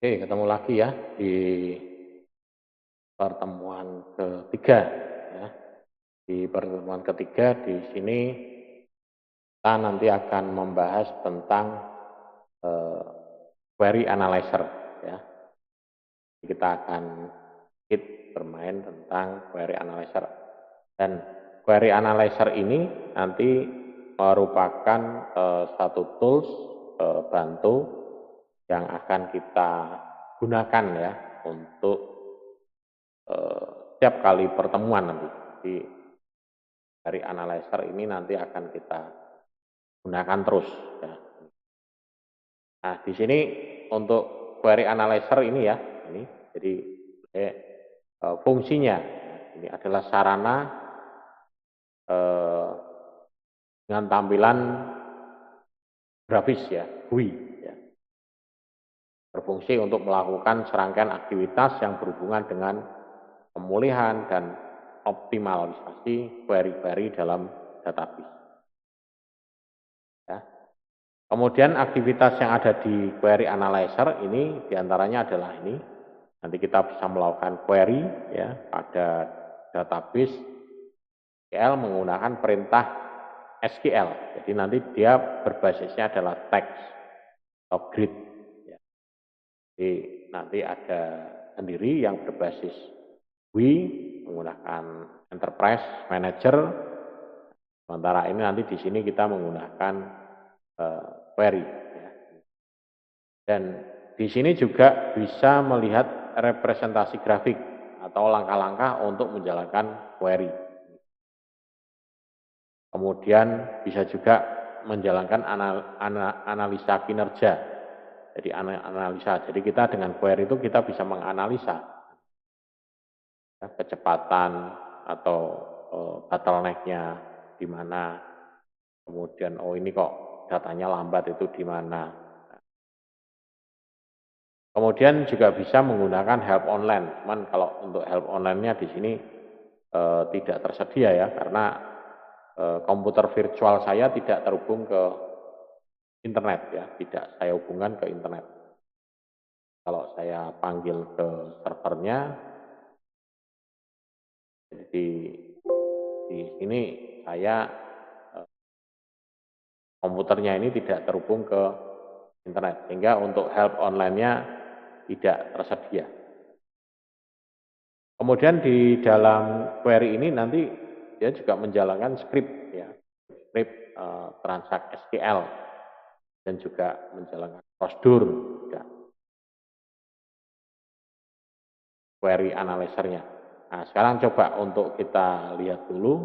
Oke, ketemu lagi ya di pertemuan ketiga ya. Di pertemuan ketiga di sini kita nanti akan membahas tentang eh, query analyzer ya. Kita akan bermain tentang query analyzer dan query analyzer ini nanti merupakan satu tools bantu yang akan kita gunakan ya untuk setiap kali pertemuan nanti. Jadi dari analyzer ini nanti akan kita gunakan terus. Ya. Nah, di sini untuk query analyzer ini ya, ini jadi fungsinya ini adalah sarana dengan tampilan grafis ya, GUI. Ya. Berfungsi untuk melakukan serangkaian aktivitas yang berhubungan dengan pemulihan dan optimalisasi query-query dalam database. Ya. Kemudian aktivitas yang ada di query analyzer ini diantaranya adalah ini. Nanti kita bisa melakukan query ya pada database SQL menggunakan perintah SQL. Jadi nanti dia berbasisnya adalah text atau grid. Ya. Jadi nanti ada sendiri yang berbasis GUI menggunakan Enterprise Manager. Sementara ini nanti di sini kita menggunakan query. Ya. Dan di sini juga bisa melihat representasi grafik atau langkah-langkah untuk menjalankan query. Kemudian bisa juga menjalankan analisa kinerja. Jadi analisa. Jadi kita dengan query itu kita bisa menganalisa ya, kecepatan atau bottleneck-nya di mana. Kemudian ini kok datanya lambat itu di mana. Kemudian juga bisa menggunakan help online. Cuman kalau untuk help online-nya di sini tidak tersedia ya karena komputer virtual saya tidak terhubung ke internet ya, tidak saya hubungkan ke internet. Kalau saya panggil ke servernya, jadi di sini saya komputernya ini tidak terhubung ke internet, sehingga untuk help online-nya tidak tersedia. Kemudian di dalam query ini nanti dia juga menjalankan script ya, script transaksi SQL dan juga menjalankan prosedur ya, query analyzer-nya. Nah, sekarang coba untuk kita lihat dulu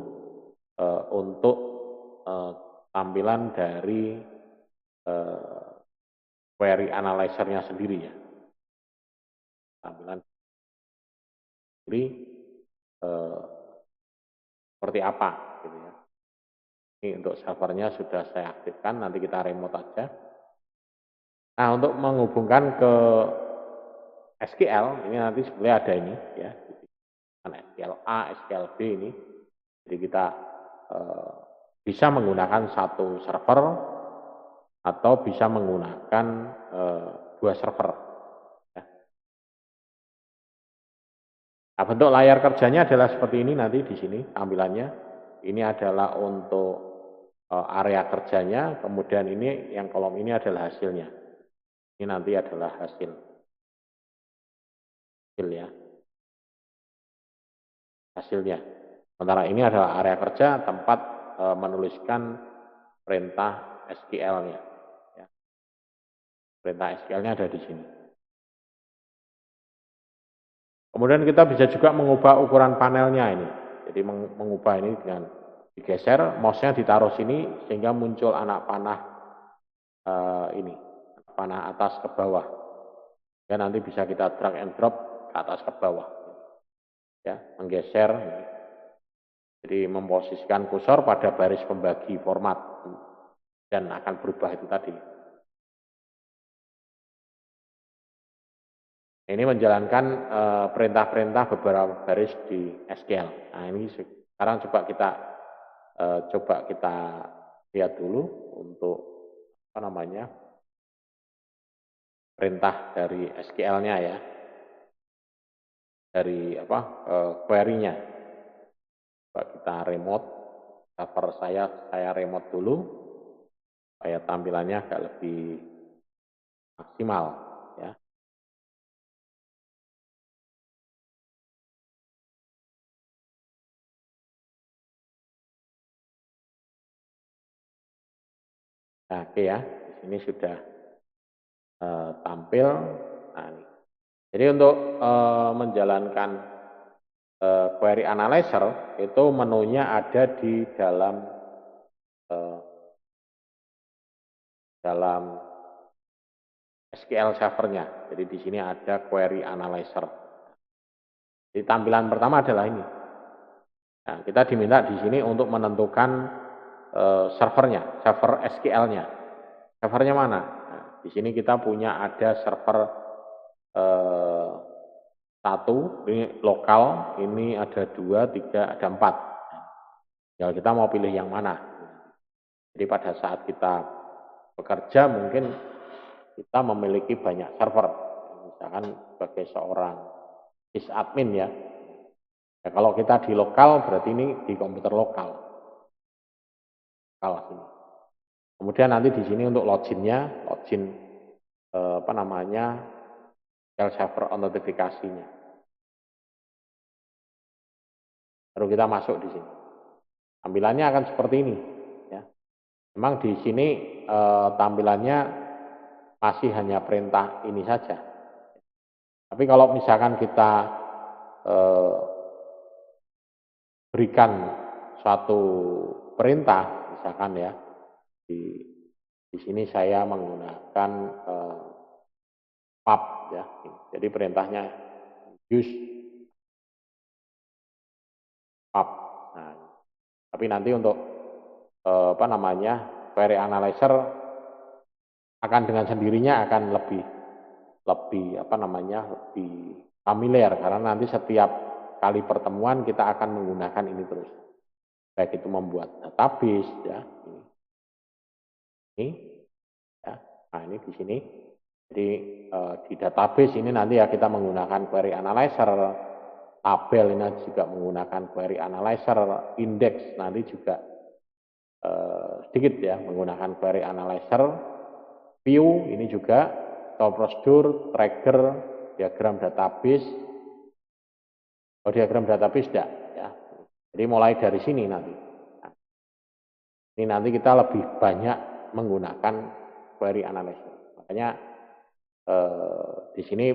untuk tampilan dari query analyzer-nya sendiri ya. Tampilan sendiri seperti apa gitu ya. Ini untuk servernya sudah saya aktifkan, nanti kita remote aja. Nah, untuk menghubungkan ke SQL, ini nanti sebenarnya ada ini ya, SQL A, SQL B ini. Jadi kita bisa menggunakan satu server atau bisa menggunakan dua server. Ya. Nah, bentuk layar kerjanya adalah seperti ini nanti di sini tampilannya. Ini adalah untuk area kerjanya, kemudian ini yang kolom ini adalah hasilnya. Ini nanti adalah hasil ya. Hasilnya. Sementara ini adalah area kerja tempat menuliskan perintah SQL-nya. Ya. Perintah SQL-nya ada di sini. Kemudian kita bisa juga mengubah ukuran panelnya ini. Jadi mengubah ini dengan digeser, mouse-nya ditaruh sini sehingga muncul anak panah ini, panah atas ke bawah. Ya nanti bisa kita drag and drop ke atas ke bawah. Ya, menggeser. Jadi memposisikan kursor pada baris pembagi format dan akan berubah itu tadi. Ini menjalankan perintah-perintah beberapa baris di SQL. Nah ini sekarang coba kita lihat dulu untuk apa namanya perintah dari SQL-nya ya, dari query-nya. Coba kita remote server saya remote dulu supaya tampilannya agak lebih maksimal ya. Nah, oke ya, di sini sudah tampil. Nah, ini. Jadi untuk menjalankan query analyzer itu menunya ada di dalam SQL servernya. Jadi di sini ada query analyzer. Jadi tampilan pertama adalah ini. Nah, kita diminta di sini untuk menentukan servernya, server SQL-nya. Servernya mana? Nah, di sini kita punya ada server satu, ini lokal, ini ada 2, 3, ada 4. Ya kita mau pilih yang mana. Jadi pada saat kita bekerja mungkin kita memiliki banyak server. Misalkan sebagai seorang sysadmin ya. Ya, kalau kita di lokal berarti ini di komputer lokal. Sini. Kemudian nanti di sini untuk login-nya, login file server notifikasinya. Baru kita masuk di sini. Tampilannya akan seperti ini. Ya. Memang di sini tampilannya masih hanya perintah ini saja. Tapi kalau misalkan kita berikan suatu perintah, misalkan ya, di sini saya menggunakan pub ya. Jadi perintahnya use pub. Nah, tapi nanti untuk query analyzer akan dengan sendirinya akan lebih familiar karena nanti setiap kali pertemuan kita akan menggunakan ini terus. Baik itu membuat database ya. Ini ya. Nah, ini di sini. Jadi di database ini nanti ya kita menggunakan query analyzer, tabel ini juga menggunakan query analyzer, index nanti juga sedikit ya menggunakan query analyzer, view ini juga, store procedure, trigger, diagram database. Kalau diagram database tidak ya. Jadi mulai dari sini nanti. Nah, ini nanti kita lebih banyak menggunakan query analyzer. Makanya di sini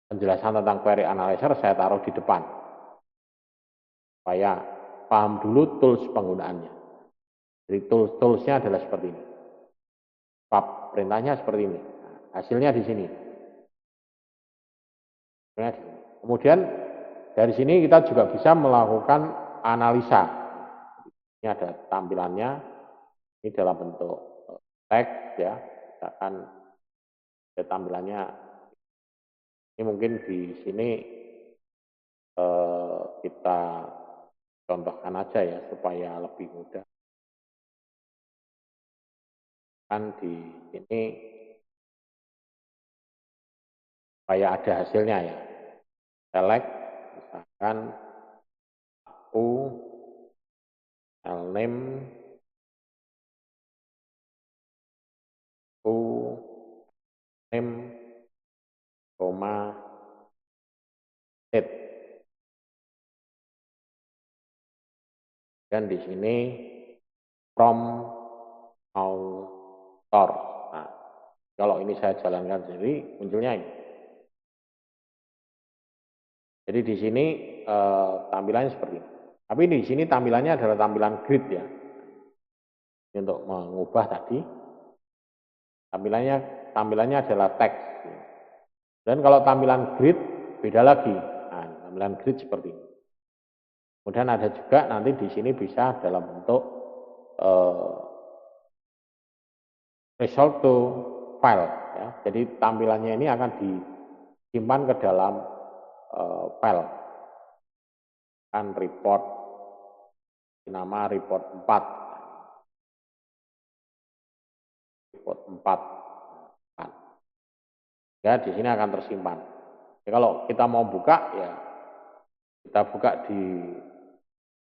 penjelasan tentang query analyzer saya taruh di depan supaya paham dulu tools penggunaannya. Jadi tools-nya adalah seperti ini. Pub perintahnya seperti ini. Nah, hasilnya di sini. Kemudian dari sini kita juga bisa melakukan analisa. Ini ada tampilannya. Ini dalam bentuk teks ya. Misalkan tampilannya ini mungkin di sini kita contohkan aja ya supaya lebih mudah. Kan di sini supaya ada hasilnya ya. Select misalkan aku name set. Dan di sini from author. Nah, kalau ini saya jalankan sendiri munculnya ini. Jadi di sini tampilannya seperti ini. Tapi di sini tampilannya adalah tampilan grid ya. Ini untuk mengubah tadi. Tampilannya adalah teks. Dan kalau tampilan grid beda lagi. Nah, tampilan grid seperti ini. Kemudian ada juga nanti di sini bisa dalam bentuk result to file. Ya. Jadi tampilannya ini akan disimpan ke dalam file. Kan report, nama report 4. Report 4. Ya, di sini akan tersimpan. Ya, kalau kita mau buka, ya kita buka di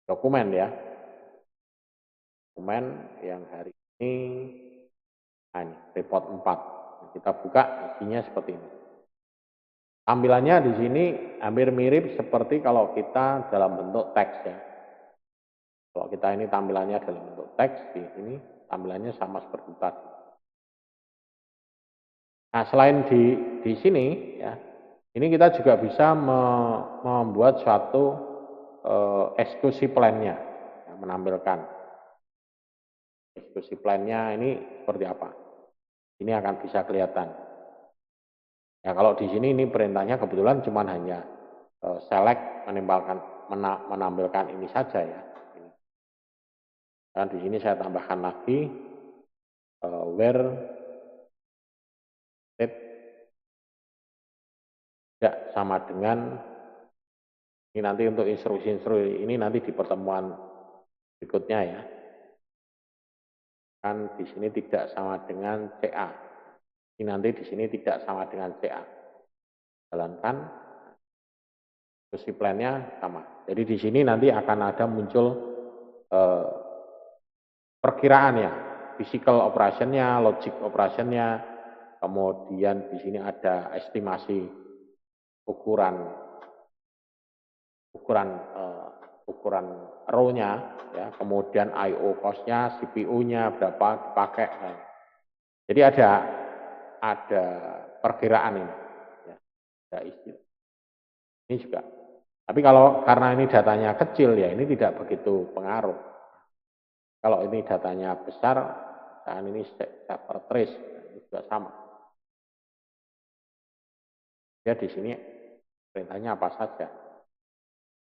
dokumen ya. Dokumen yang hari ini, nah ini, report 4. Kita buka, isinya seperti ini. Tampilannya di sini hampir mirip seperti kalau kita dalam bentuk teks ya. Kalau kita ini tampilannya dalam bentuk teks, di sini tampilannya sama seperti tadi. Nah, selain di sini ya, ini kita juga bisa membuat suatu eksekusi plan-nya, ya, menampilkan eksekusi plan-nya ini seperti apa. Ini akan bisa kelihatan. Ya, kalau di sini ini perintahnya kebetulan cuma hanya select menampilkan ini saja ya. Dan di sini saya tambahkan lagi where state tidak sama dengan ini nanti untuk instruksi-instruksi ini nanti di pertemuan berikutnya ya. Kan di sini tidak sama dengan CA. Ini nanti di sini tidak sama dengan CA. Jalankan eksekusi plan-nya sama. Jadi di sini nanti akan ada muncul perkiraannya, physical operation-nya, logic operation-nya, kemudian di sini ada estimasi ukuran row-nya, ya, kemudian I/O cost-nya, CPU-nya berapa dipakai. Nah. Jadi ada perkiraan ini, ya, ada istilah. Ini juga. Tapi kalau karena ini datanya kecil ya ini tidak begitu pengaruh. Kalau ini datanya besar, saat ini server trace ini juga sama. Ya di sini perintahnya apa saja.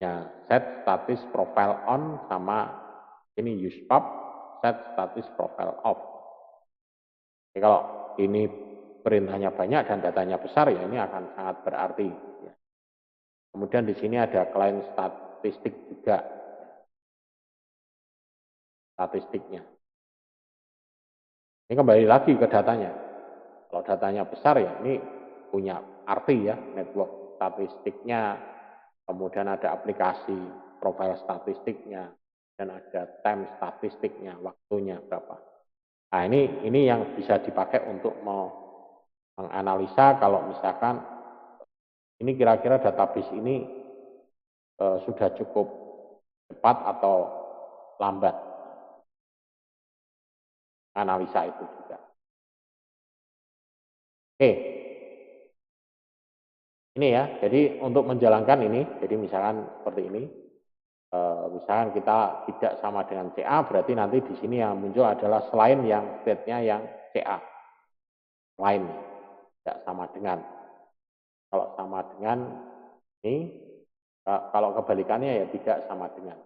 Ya, set status profile on sama ini use pub, set status profile off. Jadi kalau ini perintahnya banyak dan datanya besar ya ini akan sangat berarti. Ya. Kemudian di sini ada client statistik juga, statistiknya. Ini kembali lagi ke datanya. Kalau datanya besar ya ini punya arti ya network statistiknya. Kemudian ada aplikasi profil statistiknya dan ada time statistiknya, waktunya berapa. Nah ini yang bisa dipakai untuk menganalisa kalau misalkan ini kira-kira database ini sudah cukup cepat atau lambat. Analisa itu juga. Oke. Ini ya, jadi untuk menjalankan ini, jadi misalkan seperti ini, misalkan kita tidak sama dengan CA, berarti nanti di sini yang muncul adalah selain yang state-nya yang CA. Lain, tidak sama dengan. Kalau sama dengan ini, kalau kebalikannya ya tidak sama dengan.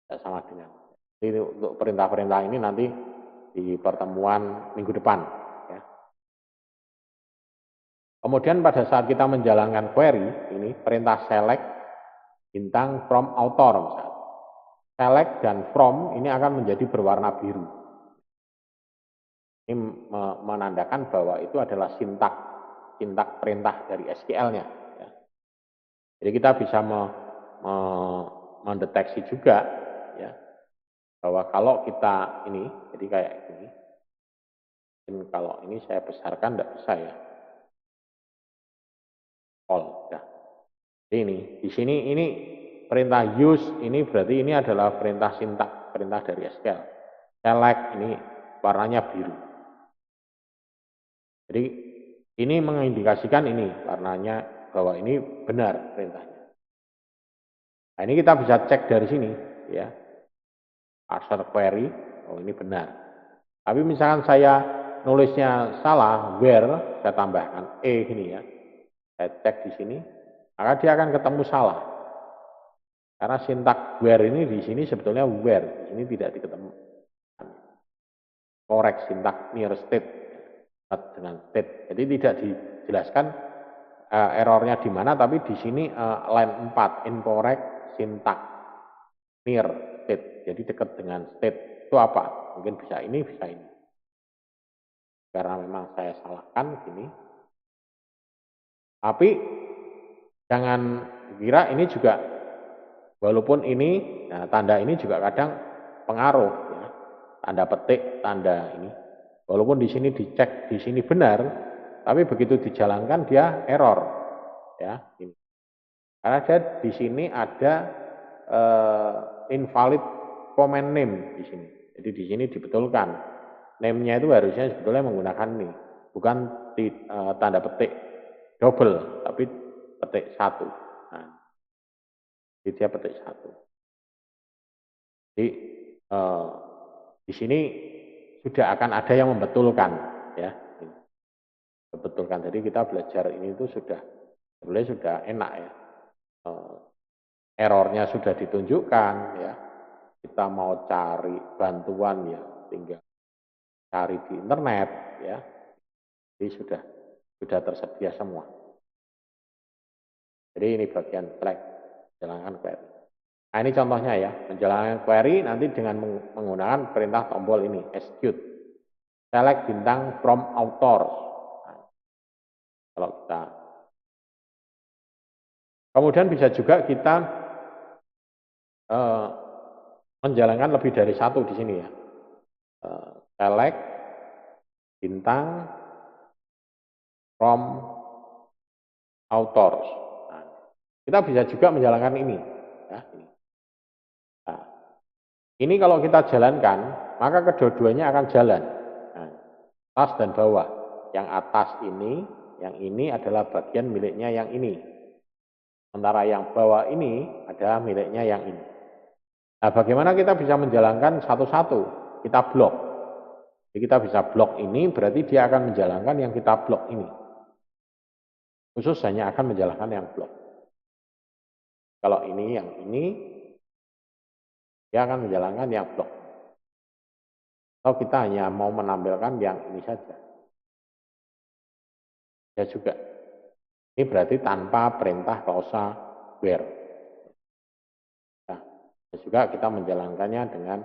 Tidak sama dengan. Jadi untuk perintah-perintah ini nanti di pertemuan minggu depan. Ya. Kemudian pada saat kita menjalankan query, ini perintah select bintang from author misalnya. Select dan from ini akan menjadi berwarna biru. Ini menandakan bahwa itu adalah sintak perintah dari SQL-nya. Ya. Jadi kita bisa mendeteksi juga ya, bahwa kalau kita ini, jadi kayak ini, kalau ini saya besarkan tidak bisa ya. All, ya. Ini di sini ini perintah use ini berarti ini adalah perintah sintak, perintah dari SQL. Select ini warnanya biru. Jadi ini mengindikasikan ini warnanya bahwa ini benar perintahnya. Nah, ini kita bisa cek dari sini ya. Parser query, oh ini benar. Tapi misalkan saya nulisnya salah, where saya tambahkan gini ya. Saya cek di sini, maka dia akan ketemu salah. Karena sintak where ini di sini sebetulnya where, di sini tidak diketemu. Korek sintak near state dengan state. Jadi tidak dijelaskan errornya di mana, tapi di sini line 4 incorrect sintak near state. Jadi dekat dengan state itu apa? Mungkin bisa ini, bisa ini. karena memang saya salahkan gini. Tapi jangan kira ini juga, walaupun ini, nah tanda ini juga kadang pengaruh ya. Tanda petik, tanda ini. Walaupun di sini dicek, di sini benar, tapi begitu dijalankan dia error ya. Ini. Karena dia di sini ada invalid command name di sini. Jadi di sini dibetulkan. Name-nya itu harusnya sebetulnya menggunakan ini, bukan tanda petik double, tapi petik satu. Nah, jadi dia petik satu. Jadi di sini sudah akan ada yang membetulkan, ya, membetulkan. Jadi kita belajar ini itu sebenarnya sudah enak ya. Errornya sudah ditunjukkan, ya. Kita mau cari bantuan ya, tinggal cari di internet, ya. Jadi sudah tersedia semua. Jadi ini bagian flag, menjalankan query. Nah ini contohnya ya, menjalankan query nanti dengan menggunakan perintah tombol ini, execute. Select bintang from authors. Nah, kalau kita, kemudian bisa juga kita menjalankan lebih dari satu di sini ya. Select bintang from authors. Nah, kita bisa juga menjalankan ini. Ya, ini. Nah, ini kalau kita jalankan, maka kedua-duanya akan jalan. Nah, atas dan bawah. Yang atas ini adalah bagian miliknya yang ini. Sementara yang bawah ini adalah miliknya yang ini. Nah, bagaimana kita bisa menjalankan satu-satu? Kita blok. Jadi kita bisa blok ini, berarti dia akan menjalankan yang kita blok ini. Khusus hanya akan menjalankan yang blok. Kalau ini, yang ini, dia akan menjalankan yang blok. Atau kita hanya mau menampilkan yang ini saja. Ya juga. Ini berarti tanpa perintah klausa where. Nah, juga kita menjalankannya dengan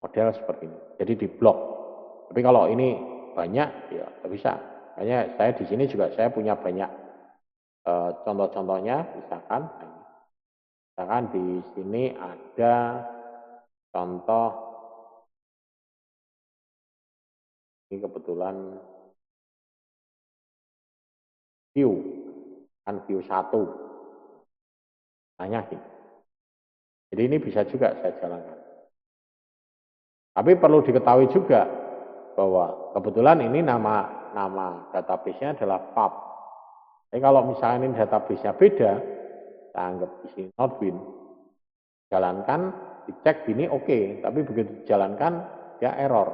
model seperti ini. Jadi di blok. Tapi kalau ini banyak, ya tidak bisa. Makanya saya di sini juga saya punya banyak contoh-contohnya. Misalkan di sini ada contoh, ini kebetulan view, kan view 1. Banyak ini. Jadi ini bisa juga saya jalankan. Tapi perlu diketahui juga bahwa kebetulan ini nama database-nya adalah pub. Tapi kalau misalnya ini database-nya beda, kita anggap di sini Nodewin, jalankan, dicek gini oke, tapi begitu dijalankan dia error.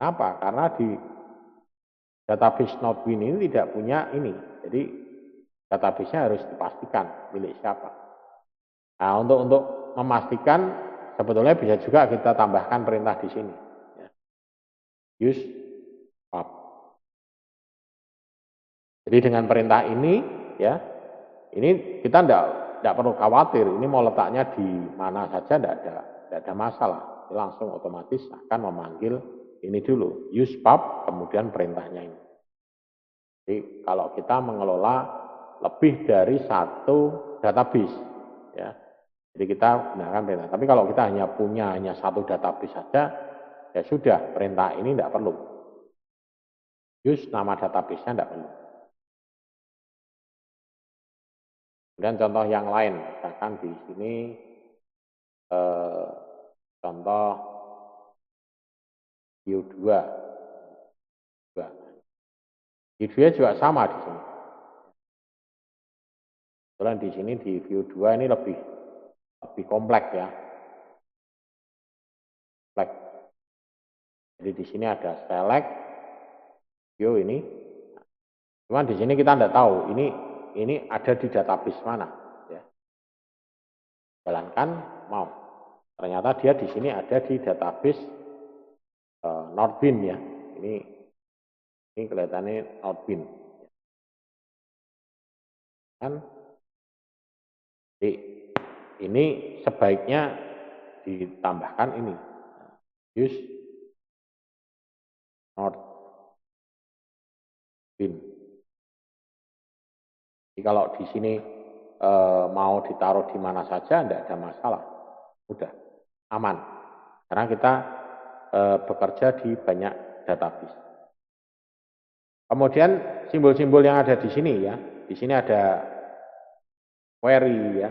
Kenapa? Karena di database Nodewin ini tidak punya ini, jadi database-nya harus dipastikan milik siapa. Nah untuk memastikan sebetulnya bisa juga kita tambahkan perintah di sini. Use pub. Jadi dengan perintah ini, ya, ini kita tidak perlu khawatir. Ini mau letaknya di mana saja tidak ada masalah. Ini langsung otomatis akan memanggil ini dulu, use pub, kemudian perintahnya ini. Jadi kalau kita mengelola lebih dari satu database, ya, jadi kita gunakan perintah. Tapi kalau kita punya satu database saja, ya sudah, perintah ini tidak perlu. Use nama database-nya tidak perlu. Dan contoh yang lain, misalkan di sini contoh view 2. View 2 juga sama di sini. Kebetulan di sini di view 2 ini lebih kompleks ya. Jadi di sini ada select view ini. Cuma di sini kita tidak tahu ini ada di database mana, ya. Jalankan mau. Ternyata dia di sini ada di database Nodewin ya. Ini kelihatannya Nodewin. Kan jadi ini sebaiknya ditambahkan ini. Use bin. Jadi kalau di sini mau ditaruh di mana saja tidak ada masalah, mudah, aman. Karena kita bekerja di banyak database. Kemudian simbol-simbol yang ada di sini ya, di sini ada query ya.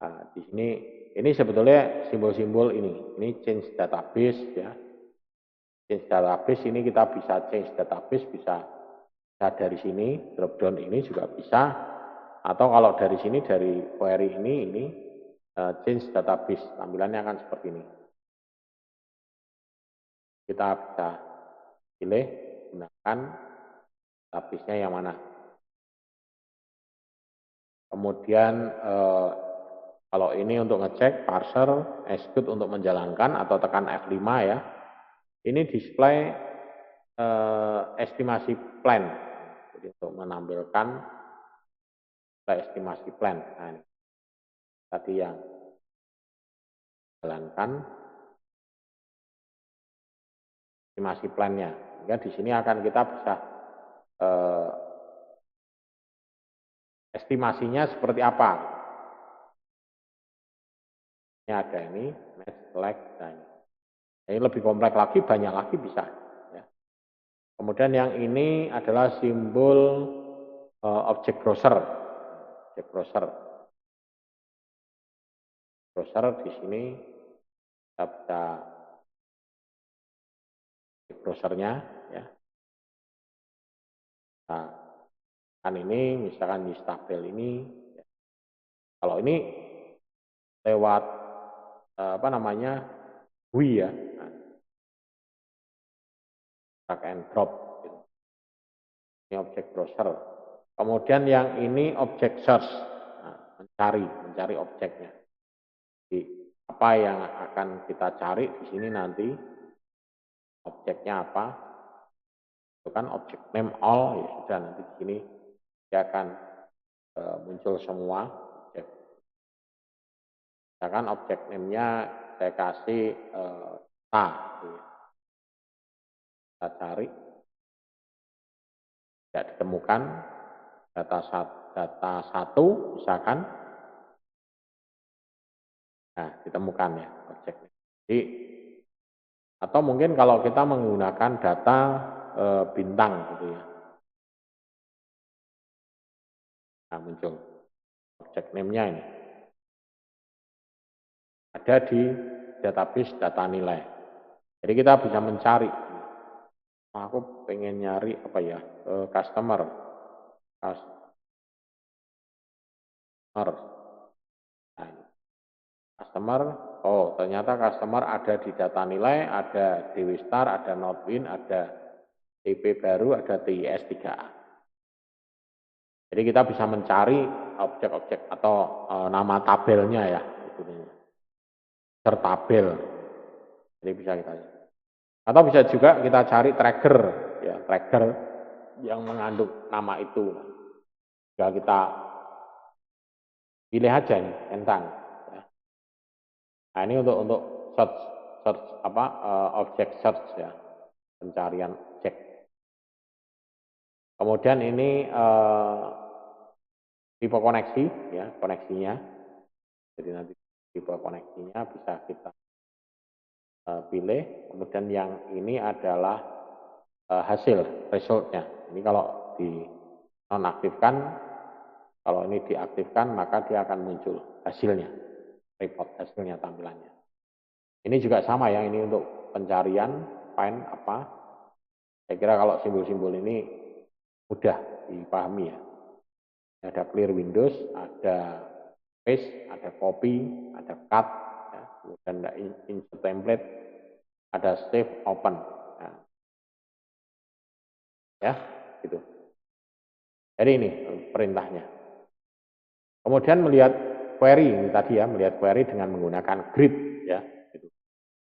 Nah, di sini ini sebetulnya simbol-simbol ini change database ya. Change database ini kita bisa change database bisa dari sini drop down ini juga bisa, atau kalau dari sini dari query ini change database tampilannya akan seperti ini. Kita bisa pilih gunakan database-nya yang mana. Kemudian kalau ini untuk ngecek parser, execute untuk menjalankan atau tekan F5 ya. Ini display estimasi plan. Jadi untuk menampilkan estimasi plan. Nah, ini tadi yang jalankan estimasi plannya. Sehingga di sini akan kita bisa estimasinya seperti apa. Ini ada ini, match, select, dan ini lebih kompleks lagi, banyak lagi bisa. Ya. Kemudian yang ini adalah simbol object browser. Object browser. Browser di sini kita bisa browsernya ya. Nah, kan ini misalkan di tabel ini, ya. Kalau ini lewat apa namanya GUI ya, nah, drag and drop. Gitu. Ini object browser. Kemudian yang ini object search, nah, mencari objeknya. Jadi apa yang akan kita cari di sini nanti objeknya apa? Itu kan object name all ya sudah nanti di sini dia akan muncul semua objek. Misalkan objek name-nya saya kasih ta, kita cari tidak ditemukan data satu misalkan, nah ditemukan ya objeknya. Jadi atau mungkin kalau kita menggunakan data bintang gitu ya, nah muncul objek name-nya ini ada di database data nilai. Jadi kita bisa mencari. Nah, aku pengen nyari apa ya, customer. Nah, customer, oh ternyata customer ada di data nilai, ada Dewi Star, ada Nordwin, ada TP baru, ada TIS 3A. Jadi kita bisa mencari objek-objek atau nama tabelnya ya, tertabel. Jadi bisa kita, atau bisa juga kita cari tracker, ya tracker yang mengandung nama itu. Jika kita pilih aja nih, entang. Nah ini untuk search apa object search ya, pencarian objek. Kemudian ini tipe koneksi ya, koneksinya. Jadi nanti tipe koneksinya bisa kita pilih. Kemudian yang ini adalah hasil resultnya. Ini kalau di nonaktifkan, kalau ini diaktifkan maka dia akan muncul hasilnya, report hasilnya tampilannya. Ini juga sama ya, ini untuk pencarian find apa. Saya kira kalau simbol-simbol ini mudah dipahami ya. Ada clear Windows, ada paste, ada copy, ada cut, ya. Kemudian ada insert template, ada save, open. Nah, ya, gitu. Jadi ini perintahnya. Kemudian melihat query ini tadi ya, melihat query dengan menggunakan grid ya. Gitu.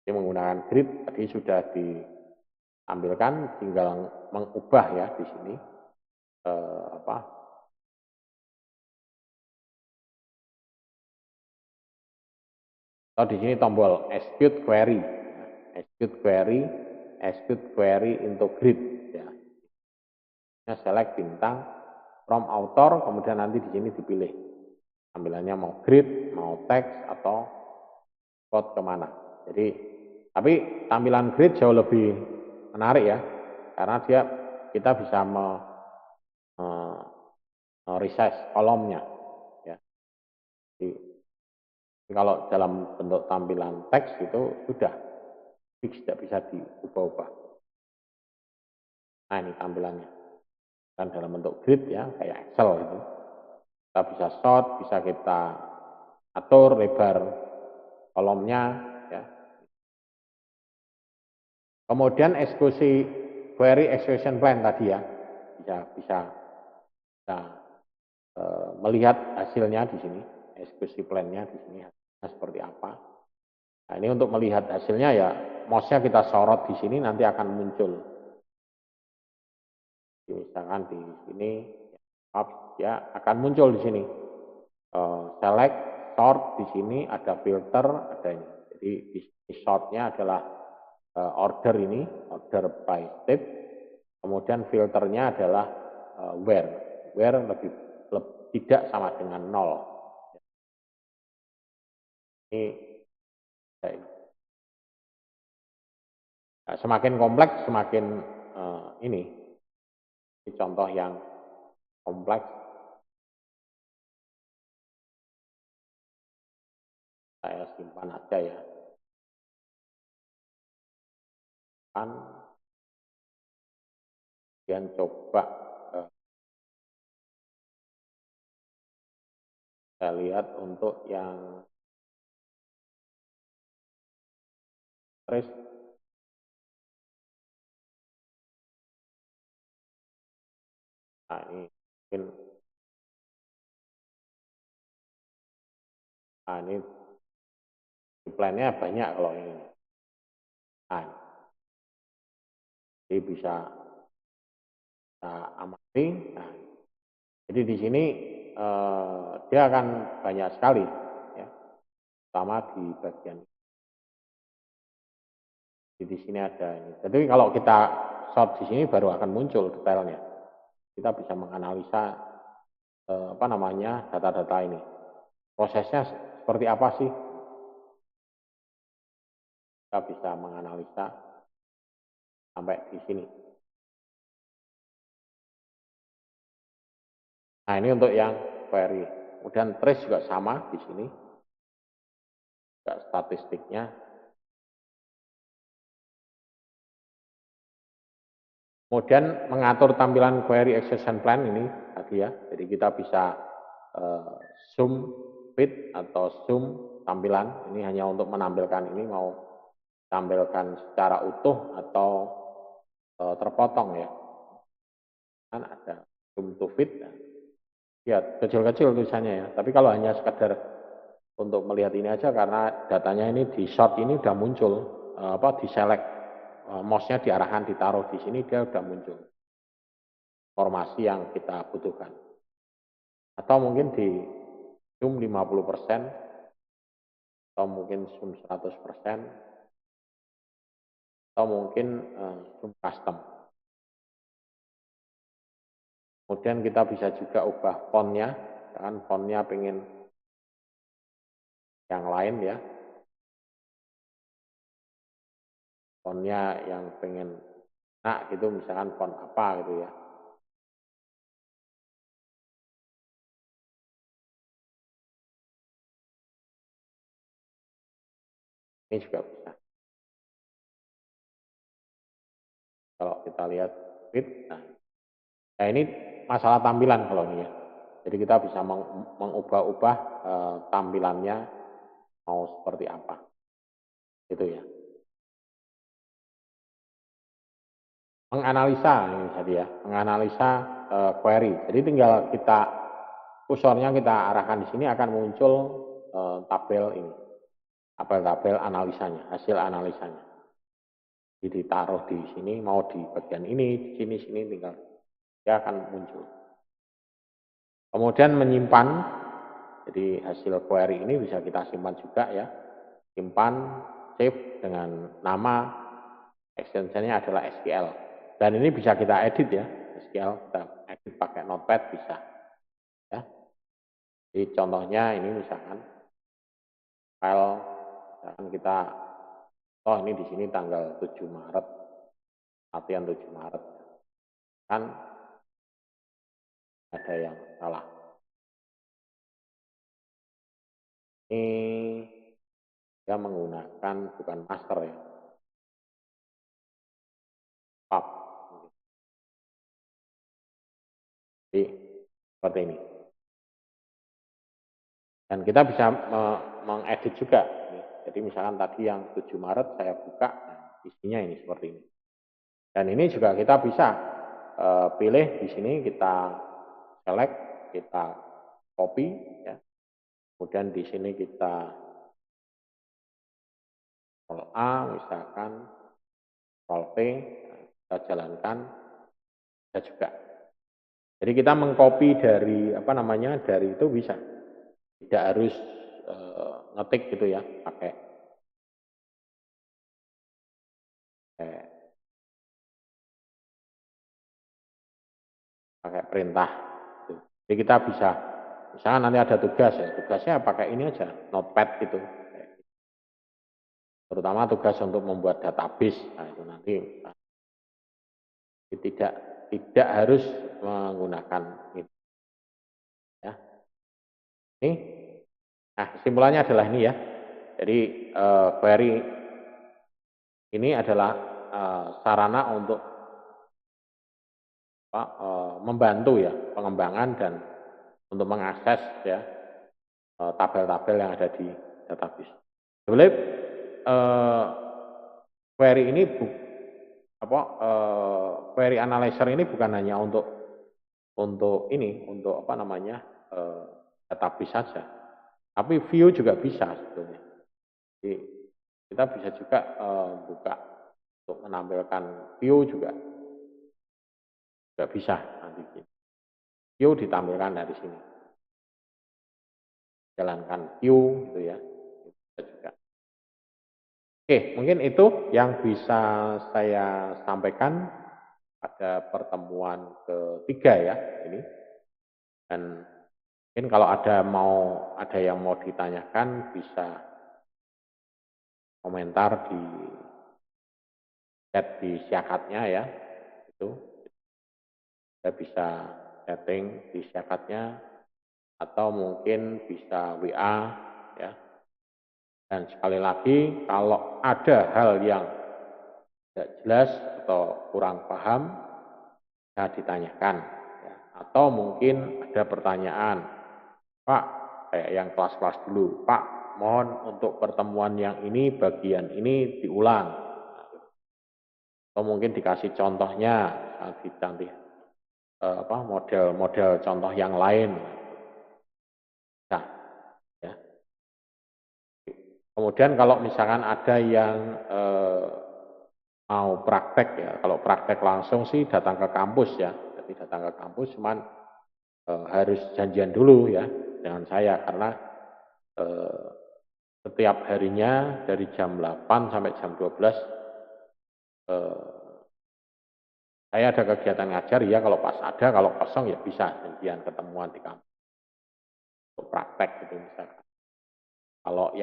Jadi menggunakan grid tadi sudah diambilkan, tinggal mengubah ya di sini apa? Atau di sini tombol execute query, execute query into grid ya. select bintang from author, kemudian nanti di sini dipilih tampilannya mau grid, mau teks atau quote kemana. Jadi tapi tampilan grid jauh lebih menarik ya, karena kita bisa resize kolomnya ya. Jadi kalau dalam bentuk tampilan teks itu sudah fix, tidak bisa diubah-ubah. Nah ini tampilannya, dan dalam bentuk grid ya, kayak Excel itu. Kita bisa sort, bisa kita atur lebar kolomnya ya. Kemudian eksekusi query execution plan tadi ya, bisa melihat hasilnya di sini, eksekusi plan-nya di sini seperti apa. Nah, ini untuk melihat hasilnya ya, mouse-nya kita sorot di sini nanti akan muncul. Misalkan di sini ya akan muncul di sini. Select, sort, di sini ada filter, ada ini. Jadi di sini sortnya adalah order ini, order by step. Kemudian filternya adalah where lebih tidak sama dengan 0. Ini semakin kompleks semakin ini contoh yang kompleks. Saya simpan aja ya. Kemudian coba saya lihat untuk yang trace. Nah ini mungkin, nah ini plan-nya banyak kalau ini. Nah, jadi bisa kita amati. Nah, jadi di sini dia akan banyak sekali, ya, terutama di bagian. Di sini ada ini. Jadi kalau kita sort di sini baru akan muncul detailnya. Kita bisa menganalisa data-data ini. Prosesnya seperti apa sih? Kita bisa menganalisa sampai di sini. Nah, ini untuk yang query. Kemudian trace juga sama di sini. Juga statistiknya. Kemudian mengatur tampilan query execution plan ini tadi ya. Jadi kita bisa zoom fit atau zoom tampilan. Ini hanya untuk menampilkan ini mau tampilkan secara utuh atau terpotong ya. Kan ada zoom to fit. Ya, kecil-kecil tulisannya ya. Tapi kalau hanya sekedar untuk melihat ini aja karena datanya ini di short ini udah muncul di select mouse-nya diarahkan ditaruh di sini dia udah muncul informasi yang kita butuhkan. Atau mungkin di zoom 50% atau mungkin zoom 100% atau mungkin zoom custom. Kemudian kita bisa juga ubah fontnya, kan fontnya pengen yang lain ya. Fontnya yang pengen gitu, misalkan font apa gitu ya. Ini juga bisa. Kalau kita lihat nah ini masalah tampilan kalau ini ya. Jadi kita bisa mengubah-ubah tampilannya mau seperti apa. Itu ya. Menganalisa ini tadi ya, menganalisa query. Jadi tinggal kita kursornya kita arahkan di sini akan muncul tabel ini. Tabel analisanya, hasil analisanya. Jadi ditaruh di sini, mau di bagian ini, di sini tinggal dia akan muncul. Kemudian menyimpan, jadi hasil query ini bisa kita simpan juga ya. Simpan, save dengan nama extensionnya adalah SQL. Dan ini bisa kita edit ya. SQL kita edit pakai Notepad bisa ya. Jadi contohnya ini misalkan file misalkan kita ini di sini tanggal 7 Maret latihan 7 Maret kan ada yang salah. Ini dia menggunakan bukan master ya, pub. Jadi seperti ini. Dan kita bisa mengedit juga. Jadi misalkan tadi yang 7 Maret saya buka, isinya ini seperti ini. Dan ini juga kita bisa pilih di sini, kita select, kita copy ya. Kemudian di sini kita Ctrl A misalkan, Ctrl V, kita jalankan, bisa juga. Jadi kita mengcopy dari dari itu bisa, tidak harus ngetik gitu ya, pakai perintah. Jadi kita bisa, misalnya nanti ada tugas ya, tugasnya pakai ini aja, Notepad gitu. Terutama tugas untuk membuat database, nah itu nanti tidak harus menggunakan itu. Ya. Ini, nah kesimpulannya adalah ini ya. Jadi query ini adalah sarana untuk membantu ya pengembangan dan untuk mengakses ya tabel-tabel yang ada di database. Sebenarnya query ini query analyzer ini bukan hanya untuk database saja, tapi view juga bisa sebetulnya. Jadi kita bisa juga buka untuk menampilkan view juga bisa nanti. View ditampilkan dari sini. Jalankan view gitu ya. Bisa juga. Oke, mungkin itu yang bisa saya sampaikan pada pertemuan ketiga ya ini. Dan mungkin kalau ada yang mau ditanyakan bisa komentar di chat di Syakatnya ya. Itu saya bisa chatting di Syakatnya atau mungkin bisa WA ya. Dan sekali lagi kalau ada hal yang tidak jelas atau kurang paham bisa ditanyakan ya. Atau mungkin ada pertanyaan, Pak, kayak yang kelas-kelas dulu, Pak, mohon untuk pertemuan yang ini bagian ini diulang. Atau mungkin dikasih contohnya, nanti model-model contoh yang lain. Nah, ya. Kemudian kalau misalkan ada yang mau praktek ya, kalau praktek langsung sih datang ke kampus ya, jadi datang ke kampus cuman harus janjian dulu ya dengan saya karena setiap harinya dari jam 8 sampai jam 12 saya ada kegiatan ngajar ya, kalau pas ada, kalau kosong ya bisa janjian ketemuan di kampus untuk praktek gitu misalkan. Kalau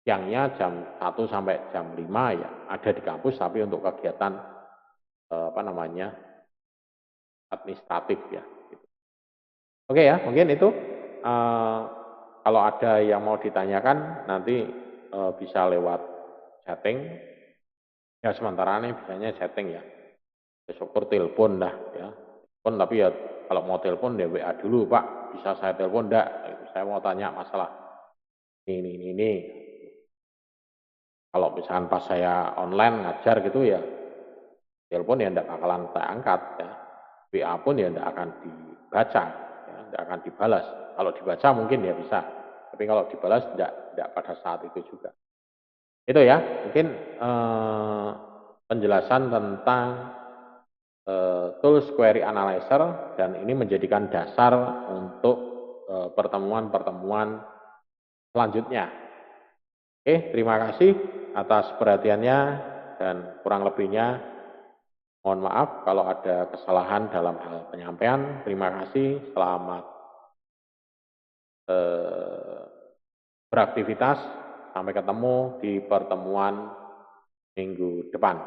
siangnya jam 1 sampai jam 5 ya ada di kampus tapi untuk kegiatan administratif ya. Gitu. Oke ya, mungkin itu kalau ada yang mau ditanyakan nanti bisa lewat chatting. Ya sementara ini bisanya chatting ya. Syukur telepon dah ya. Telepon tapi ya kalau mau telepon ya WA dulu Pak, bisa saya telepon enggak? Saya mau tanya masalah ini. Kalau misalkan pas saya online ngajar gitu ya, telepon ya enggak bakalan saya angkat ya. WA pun ya enggak akan dibaca, ya, enggak akan dibalas. Kalau dibaca mungkin ya bisa, tapi kalau dibalas enggak pada saat itu juga. Itu ya, mungkin penjelasan tentang tools query analyzer dan ini menjadikan dasar untuk pertemuan-pertemuan selanjutnya. Oke, terima kasih atas perhatiannya dan kurang lebihnya Mohon maaf kalau ada kesalahan dalam hal penyampaian. Terima kasih. Selamat beraktivitas. Sampai ketemu di pertemuan minggu depan.